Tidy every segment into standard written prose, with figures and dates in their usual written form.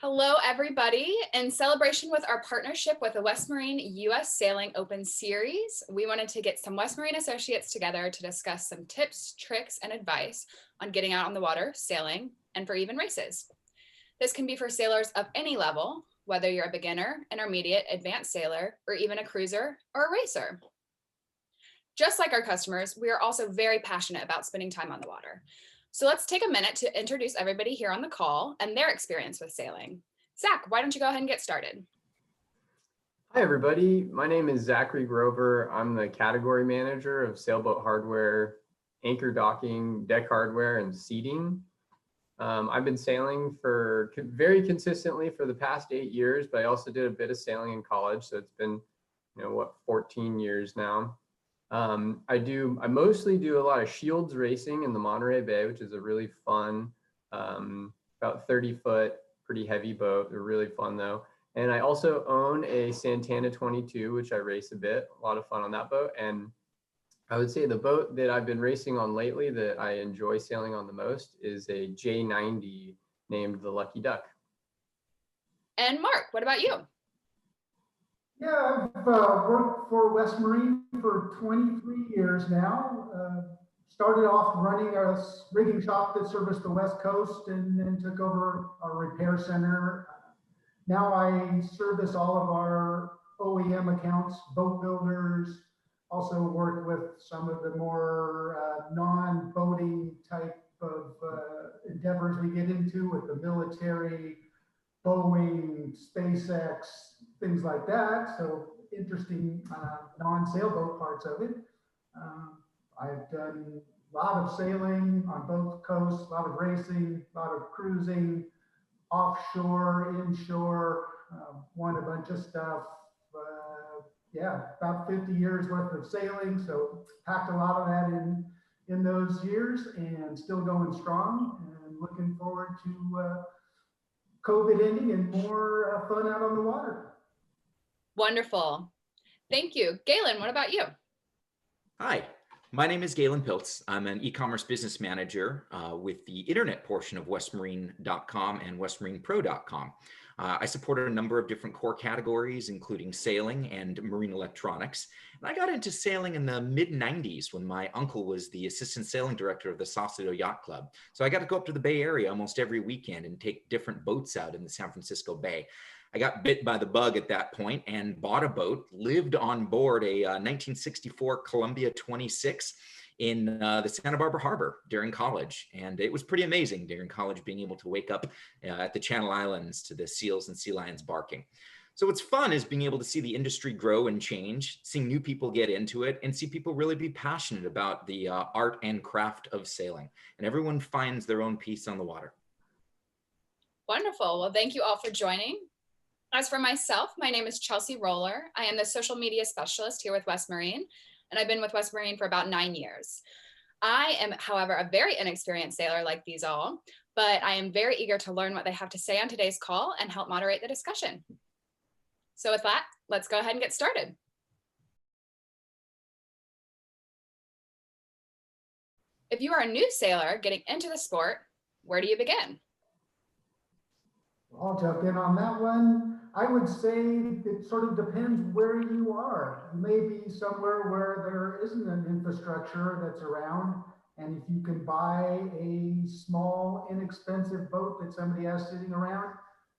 Hello, everybody. In celebration with our partnership with the West Marine U.S. Sailing Open Series, we wanted to get some West Marine associates together to discuss some tips, tricks, and advice on getting out on the water, sailing, and for even races. This can be for sailors of any level, whether you're a beginner, intermediate, advanced sailor, or even a cruiser or a racer. Just like our customers, we are also very passionate about spending time on the water. So let's take a minute to introduce everybody here on the call and their experience with sailing. Zach, why don't you go ahead and get started? Hi, everybody. My name is Zachary Grover. I'm the category manager of sailboat hardware, anchor docking, deck hardware, and seating. I've been sailing very consistently for the past 8 years, but I also did a bit of sailing in college. So it's been, 14 years now. I mostly do a lot of shields racing in the Monterey Bay, which is a really fun, about 30-foot, pretty heavy boat. They're really fun though. And I also own a Santana 22, which I race a bit, a lot of fun on that boat. And I would say the boat that I've been racing on lately that I enjoy sailing on the most is a J90 named the Lucky Duck. And Mark, what about you? Yeah, I've worked for West Marine for 23 years now. Started off running a rigging shop that serviced the West Coast and then took over our repair center. Now I service all of our OEM accounts, boat builders, also work with some of the more non-boating type of endeavors we get into with the military, Boeing, SpaceX, things like that. So interesting non-sailboat parts of it. I've done a lot of sailing on both coasts, a lot of racing, a lot of cruising, offshore, inshore, won a bunch of stuff. Yeah, about 50 years worth of sailing. So packed a lot of that in those years and still going strong and looking forward to COVID ending and more fun out on the water. Wonderful. Thank you. Galen, what about you? Hi, my name is Galen Piltz. I'm an e-commerce business manager with the internet portion of westmarine.com and westmarinepro.com. I support a number of different core categories, including sailing and marine electronics. And I got into sailing in the mid-90s when my uncle was the assistant sailing director of the Sausalito Yacht Club. So I got to go up to the Bay Area almost every weekend and take different boats out in the San Francisco Bay. I got bit by the bug at that point and bought a boat, lived on board a 1964 Columbia 26 in the Santa Barbara Harbor during college. And it was pretty amazing during college being able to wake up at the Channel Islands to the seals and sea lions barking. So what's fun is being able to see the industry grow and change, seeing new people get into it, and see people really be passionate about the art and craft of sailing. And everyone finds their own piece on the water. Wonderful. Well, thank you all for joining. As for myself, my name is Chelsea Roller. I am the social media specialist here with West Marine, and I've been with West Marine for about 9 years. I am, however, a very inexperienced sailor like these all, but I am very eager to learn what they have to say on today's call and help moderate the discussion. So with that, let's go ahead and get started. If you are a new sailor getting into the sport, where do you begin? I'll jump in on that one. I would say it sort of depends where you are. You may be somewhere where there isn't an infrastructure that's around. And if you can buy a small, inexpensive boat that somebody has sitting around,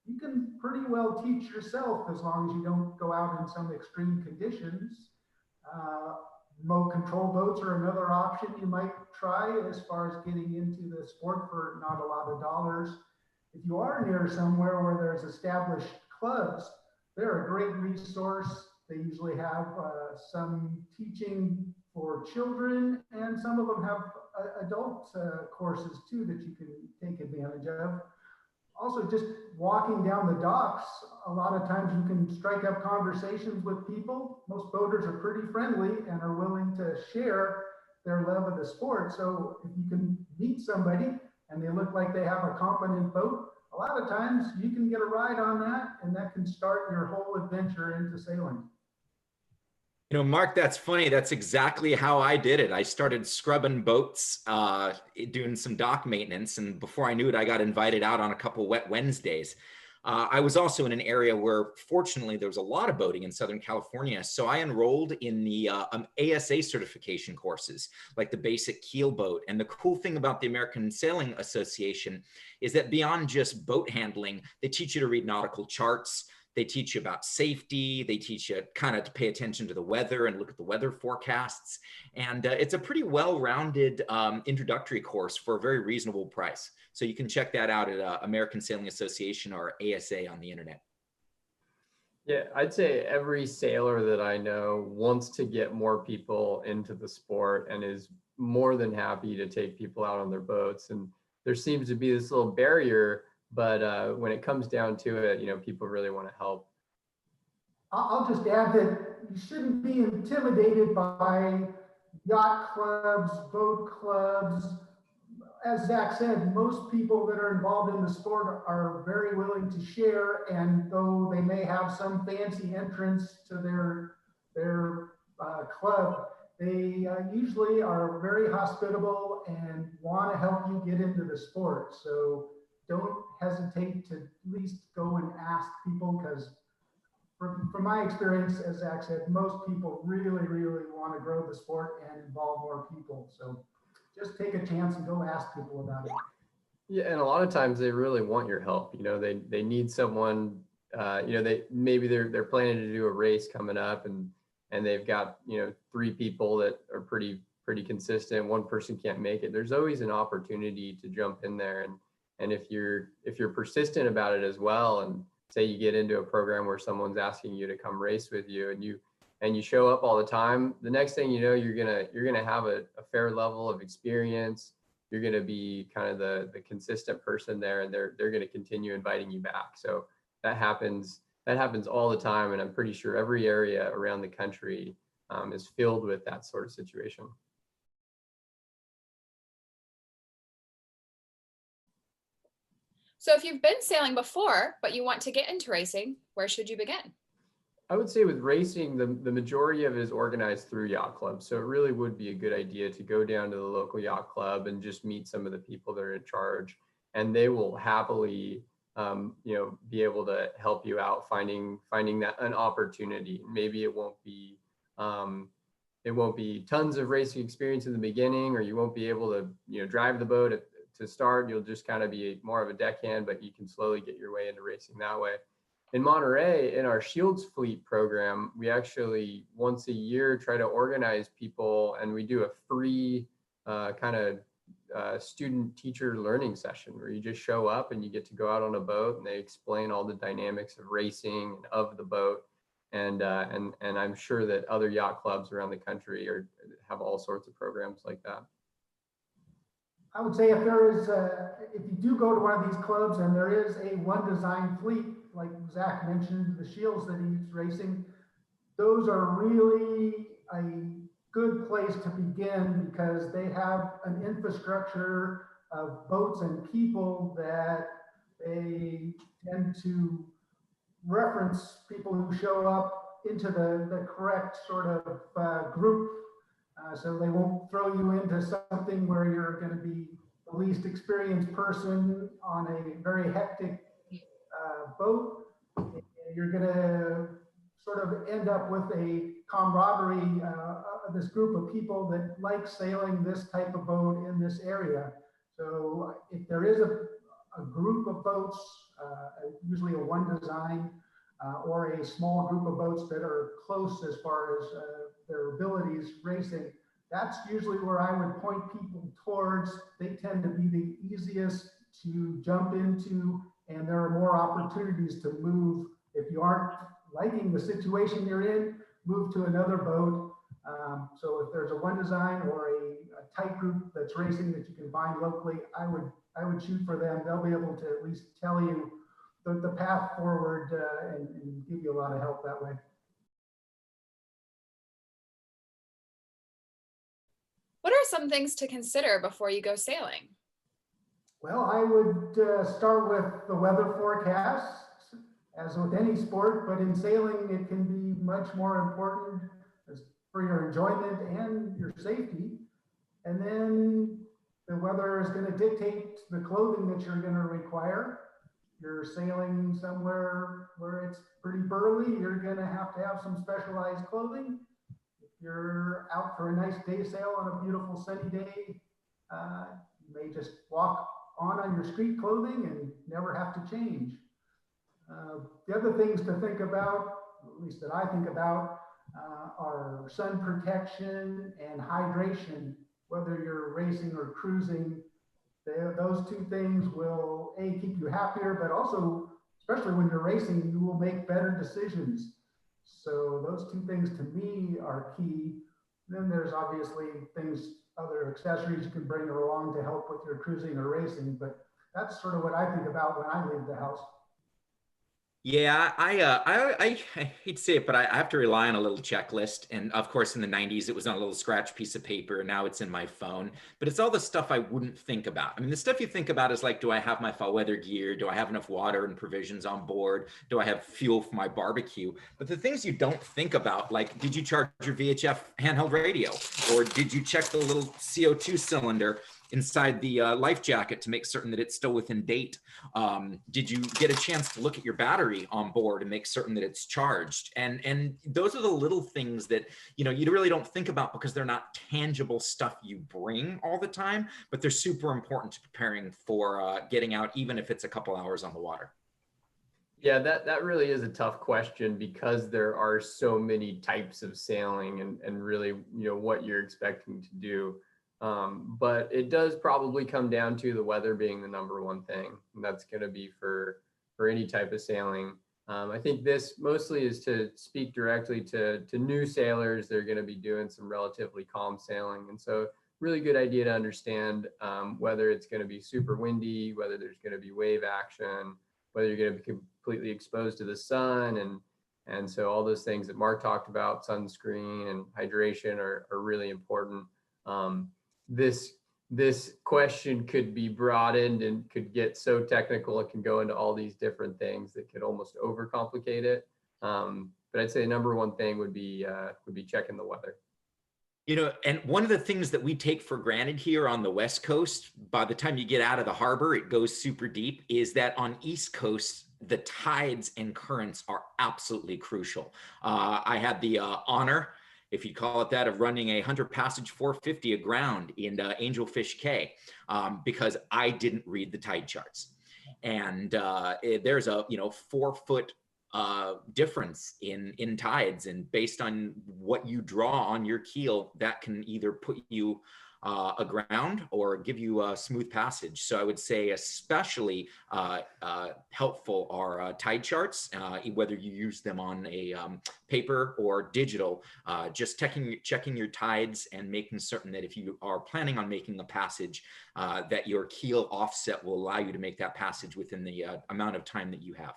you can pretty well teach yourself as long as you don't go out in some extreme conditions. Remote control boats are another option you might try as far as getting into the sport for not a lot of dollars. If you are near somewhere where there's established clubs, they're a great resource. They usually have some teaching for children, and some of them have adult courses too that you can take advantage of. Also, just walking down the docks, a lot of times you can strike up conversations with people. Most boaters are pretty friendly and are willing to share their love of the sport. So if you can meet somebody and they look like they have a competent boat, a lot of times you can get a ride on that, and that can start your whole adventure into sailing. You know, Mark, that's funny. That's exactly how I did it. I started scrubbing boats, doing some dock maintenance, and before I knew it, I got invited out on a couple wet Wednesdays. I was also in an area where, fortunately, there was a lot of boating in Southern California. So I enrolled in the ASA certification courses, like the basic keel boat. And the cool thing about the American Sailing Association is that beyond just boat handling, they teach you to read nautical charts. They teach you about safety. They teach you kind of to pay attention to the weather and look at the weather forecasts. And it's a pretty well-rounded introductory course for a very reasonable price. So you can check that out at American Sailing Association or ASA on the internet. Yeah, I'd say every sailor that I know wants to get more people into the sport and is more than happy to take people out on their boats. And there seems to be this little barrier, but when it comes down to it, you know, people really want to help. I'll just add that you shouldn't be intimidated by yacht clubs, boat clubs. As Zach said, most people that are involved in the sport are very willing to share, and though they may have some fancy entrance to their club, they usually are very hospitable and want to help you get into the sport. So don't hesitate to at least go and ask people, because from my experience, as Zach said, most people really, really want to grow the sport and involve more people. So just take a chance and go ask people about it. Yeah, and a lot of times they really want your help. You know, they need someone. You know, they're planning to do a race coming up, and they've got, you know, 3 people that are pretty consistent. One person can't make it. There's always an opportunity to jump in there, and if you're persistent about it as well, and say you get into a program where someone's asking you to come race with you, and you show up all the time, the next thing you know, you're gonna have a fair level of experience. You're gonna be kind of the consistent person there, and they're gonna continue inviting you back. So that happens all the time, and I'm pretty sure every area around the country is filled with that sort of situation. So if you've been sailing before, but you want to get into racing, where should you begin? I would say with racing, the majority of it is organized through yacht clubs. So it really would be a good idea to go down to the local yacht club and just meet some of the people that are in charge, and they will happily, you know, be able to help you out finding that an opportunity. Maybe it won't be tons of racing experience in the beginning, or you won't be able to, you know, drive the boat to start. You'll just kind of be more of a deckhand, but you can slowly get your way into racing that way. In Monterey, in our Shields Fleet program, we actually once a year try to organize people, and we do a free kind of student teacher learning session where you just show up and you get to go out on a boat, and they explain all the dynamics of racing and of the boat. And I'm sure that other yacht clubs around the country have all sorts of programs like that. I would say if you do go to one of these clubs and there is a one design fleet, like Zach mentioned, the Shields that he's racing, those are really a good place to begin, because they have an infrastructure of boats and people that they tend to reference people who show up into the correct sort of group. So they won't throw you into something where you're going to be the least experienced person on a very hectic boat. You're going to sort of end up with a camaraderie of this group of people that like sailing this type of boat in this area. So if there is a group of boats, usually a one design, or a small group of boats that are close as far as their abilities racing, that's usually where I would point people towards. They tend to be the easiest to jump into, and there are more opportunities to move. If you aren't liking the situation you're in, move to another boat. So if there's a one design or a tight group that's racing that you can find locally, I would shoot for them. They'll be able to at least tell you the path forward and give you a lot of help that way. What are some things to consider before you go sailing? Well, I would start with the weather forecast, as with any sport, but in sailing, it can be much more important for your enjoyment and your safety. And then the weather is going to dictate the clothing that you're going to require. you're sailing somewhere where it's pretty burly, you're going to have some specialized clothing. If you're out for a nice day sail on a beautiful sunny day, you may just walk on your street clothing and never have to change. The other things to think about, at least that I think about, are sun protection and hydration. Whether you're racing or cruising, those two things will keep you happier, but also, especially when you're racing, you will make better decisions. So those two things to me are key. Then there's obviously other accessories you can bring along to help with your cruising or racing, but that's sort of what I think about when I leave the house. Yeah, I hate to say it, but I have to rely on a little checklist. And of course, in the 90s, it was on a little scratch piece of paper. And now it's in my phone. But it's all the stuff I wouldn't think about. I mean, the stuff you think about is like, do I have my fall weather gear? Do I have enough water and provisions on board? Do I have fuel for my barbecue? But the things you don't think about, like, did you charge your VHF handheld radio? Or did you check the little CO2 cylinder inside the life jacket to make certain that it's still within date? Did you get a chance to look at your battery on board and make certain that it's charged? And those are the little things that, you really don't think about because they're not tangible stuff you bring all the time, but they're super important to preparing for getting out, even if it's a couple hours on the water. Yeah, that really is a tough question because there are so many types of sailing and really, what you're expecting to do. But it does probably come down to the weather being the number one thing. And that's going to be for any type of sailing. I think this mostly is to speak directly to new sailors. They're going to be doing some relatively calm sailing. And so really good idea to understand whether it's going to be super windy, whether there's going to be wave action, whether you're going to be completely exposed to the sun. And so all those things that Mark talked about, sunscreen and hydration are really important. This question could be broadened and could get so technical. It can go into all these different things that could almost overcomplicate it. But I'd say number one thing would be checking the weather. And one of the things that we take for granted here on the West Coast, by the time you get out of the harbor, it goes super deep, is that on East Coast, the tides and currents are absolutely crucial. I had the honor, if you call it that, of running a 100 passage 450 aground in Angelfish Cay because I didn't read the tide charts. And there's a 4-foot difference in tides, and based on what you draw on your keel, that can either put you aground or give you a smooth passage. So I would say especially helpful are tide charts, whether you use them on a paper or digital, just checking your tides and making certain that if you are planning on making a passage, that your keel offset will allow you to make that passage within the amount of time that you have.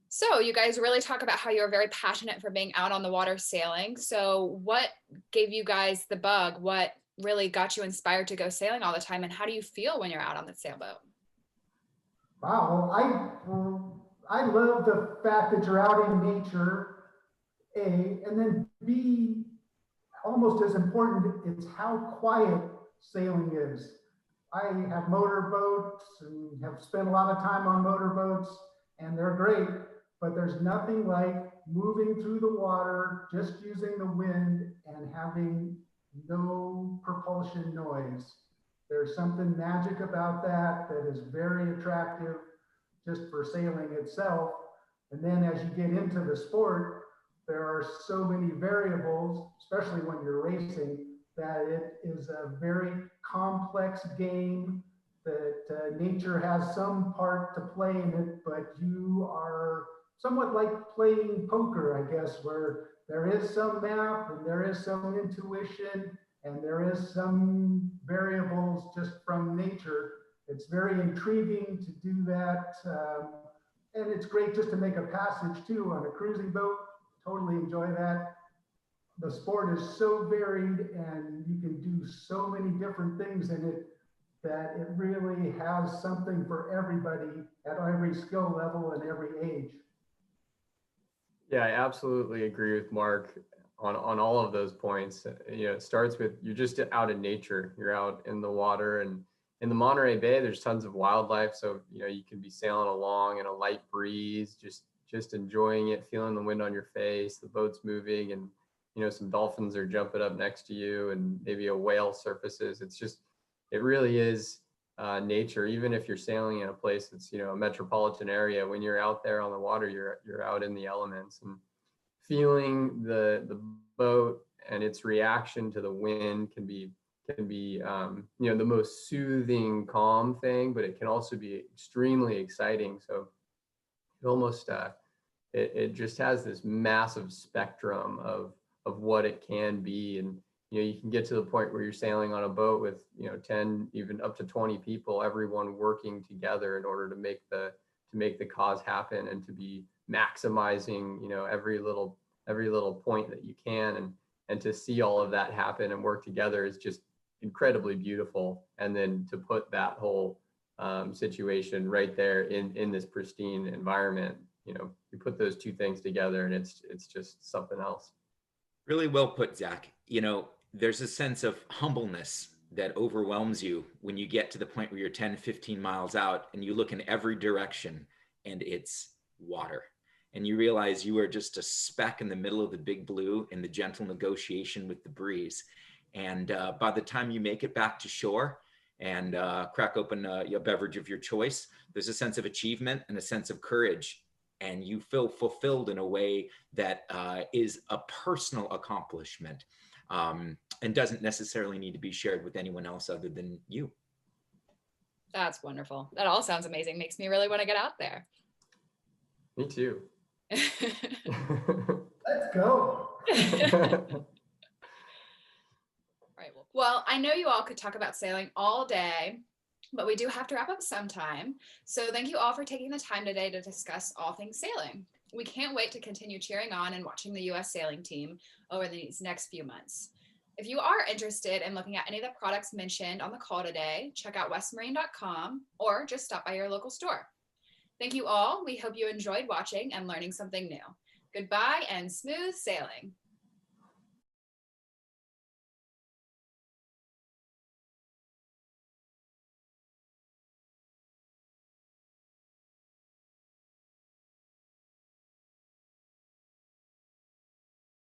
So you guys really talk about how you're very passionate for being out on the water sailing. So what gave you guys the bug? What really got you inspired to go sailing all the time? And how do you feel when you're out on the sailboat? Wow, I love the fact that you're out in nature, A, and then B, almost as important, it's how quiet sailing is. I have motorboats and have spent a lot of time on motorboats, and they're great. But there's nothing like moving through the water, just using the wind and having no propulsion noise. There's something magic about that is very attractive just for sailing itself. And then as you get into the sport, there are so many variables, especially when you're racing, that it is a very complex game, that nature has some part to play in it, but you are somewhat like playing poker, I guess, where there is some map and there is some intuition and there is some variables just from nature. It's very intriguing to do that. And it's great just to make a passage too on a cruising boat. Totally enjoy that. The sport is so varied and you can do so many different things in it that it really has something for everybody at every skill level and every age. Yeah, I absolutely agree with Mark. on all of those points. It starts with you're just out in nature. You're out in the water, and in the Monterey Bay, there's tons of wildlife. So you can be sailing along in a light breeze, just enjoying it, feeling the wind on your face, the boat's moving, and some dolphins are jumping up next to you, and maybe a whale surfaces. It really is nature. Even if you're sailing in a place that's a metropolitan area, when you're out there on the water, you're out in the elements and feeling the boat and its reaction to the wind can be the most soothing, calm thing, but it can also be extremely exciting. So it almost it just has this massive spectrum of what it can be. And you can get to the point where you're sailing on a boat with 10, even up to 20 people, everyone working together in order to make the cause happen, and to be maximizing every little point that you can, and to see all of that happen and work together is just incredibly beautiful. And then to put that whole situation right there in this pristine environment, you put those two things together, and it's just something else. Really well put, Zach. There's a sense of humbleness that overwhelms you when you get to the point where you're 10, 15 miles out and you look in every direction and it's water. And you realize you are just a speck in the middle of the big blue in the gentle negotiation with the breeze. And by the time you make it back to shore and crack open a beverage of your choice, there's a sense of achievement and a sense of courage. And you feel fulfilled in a way that is a personal accomplishment, and doesn't necessarily need to be shared with anyone else other than you. That's wonderful. That all sounds amazing. Makes me really want to get out there. Me too. Let's go. Right. Well, I know you all could talk about sailing all day, but we do have to wrap up sometime. So thank you all for taking the time today to discuss all things sailing. We can't wait to continue cheering on and watching the U.S. sailing team over these next few months. If you are interested in looking at any of the products mentioned on the call today, check out westmarine.com or just stop by your local store. Thank you all. We hope you enjoyed watching and learning something new. Goodbye and smooth sailing.